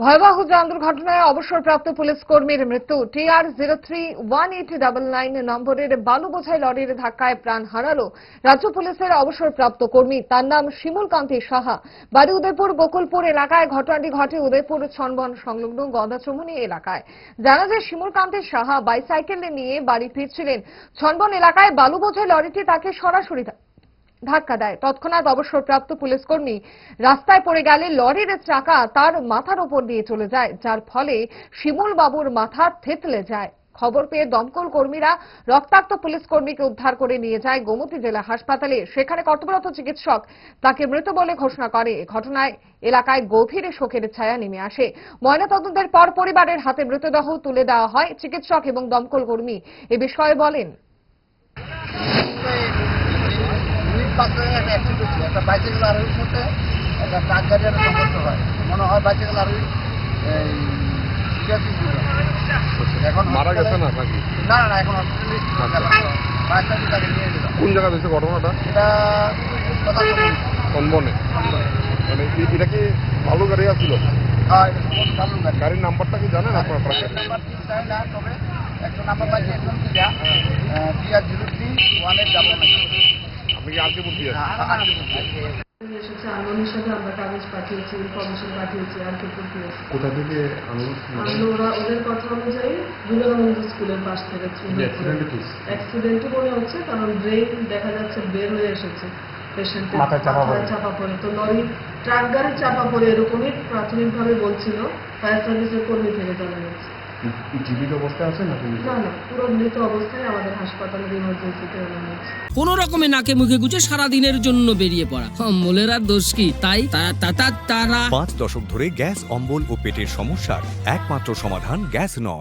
ভয়াবহ যান দুর্ঘটনায় অবসরপ্রাপ্ত পুলিশ কর্মীর মৃত্যু। TR031899 নম্বরের বালু বোঝাই লরির ধাক্কায় প্রাণ হারালো রাজ্য পুলিশের অবসরপ্রাপ্ত কর্মী। তার নাম শিমুল কান্তি সাহা, বাড়ি উদয়পুর গোকুলপুর এলাকায়। ঘটনাটি ঘটে উদয়পুর ছনবন সংলগ্ন গদাচমনি এলাকায়। জানা যায়, শিমুল কান্তি সাহা বাইসাইকেল নিয়ে বাড়ি ফিরছিলেন। ছনবন এলাকায় বালু বোঝাই লরিটি তাকে সরাসরি ধাক্কা দেয়। তৎক্ষণাৎ অবসরপ্রাপ্ত পুলিশ কর্মী রাস্তায় পড়ে গেলে লরির চাকা তার মাথার উপর দিয়ে চলে যায়, যার ফলে শিমুল বাবুর মাথা থেতলে যায়। খবর পেয়ে দমকল কর্মীরা রক্তাক্ত পুলিশ কর্মীকে উদ্ধার করে নিয়ে যায় গোমতী জেলা হাসপাতালে। সেখানে কর্তব্যরত চিকিৎসক তাকে মৃত বলে ঘোষণা করে। ঘটনায় এলাকায় গভীর শোকের ছায়া নেমে আসে। ময়নাতদন্তের পর পরিবারের হাতে মৃতদেহ তুলে দেওয়া হয়। চিকিৎসক এবং দমকল কর্মী এ বিষয়ে বলেন, একটা বাইসাইকেল আরোহীর মধ্যে একটা ট্রাক গাড়ি একটা সংঘর্ষ হয়। মনে হয় বাইসাইকেল আরোহী এখন মারা গেছে না নাকি? না না এখন তাকে নিয়ে গেলাম। কোন জায়গায় হয়েছে ঘটনাটা? এটা কনবনে। মানে এটা কি ভালো গাড়ি আসছিল? গাড়ির নাম্বারটা কি জানেন আপনার? নাম্বার ঠিক জানি না, তবে একটা নাম্বার পাইছে একদম TR031899। আপনি কি আজকে বলতে এসেছে আনলোন হিসাবে আমরা কাগজ পাঠিয়েছি, ইনফরমেশন পাঠিয়েছি, আর কে পাঠিয়েছি। কোথা থেকে ওরা ওদের কথা অনুযায়ী বিবেকানন্দ স্কুলের পাশ থেকে অ্যাক্সিডেন্টই মনে হচ্ছে, কারণ ব্রেন দেখা যাচ্ছে বের হয়ে এসেছে পেশেন্টের মাথায় চাপা পড়ে। তো লরি ট্রাক গাড়ি চাপা পড়ে এরকমই প্রাথমিকভাবে বলছিল ফায়ার সার্ভিসের কর্মী থেকে জানা গেছে। জীবিত অবস্থায় আছে নাকি? না না, পুরো মৃত অবস্থায় আমাদের হাসপাতালের ইমার্জেন্সিতে আনা হয়েছে। কোন রকমে নাকে মুখে গুজে সারাদিনের জন্য বেরিয়ে পড়া অম্বলের আর দোষ কি? তাই তারা 5 দশক ধরে গ্যাস, অম্বল ও পেটের সমস্যার একমাত্র সমাধান গ্যাস নল।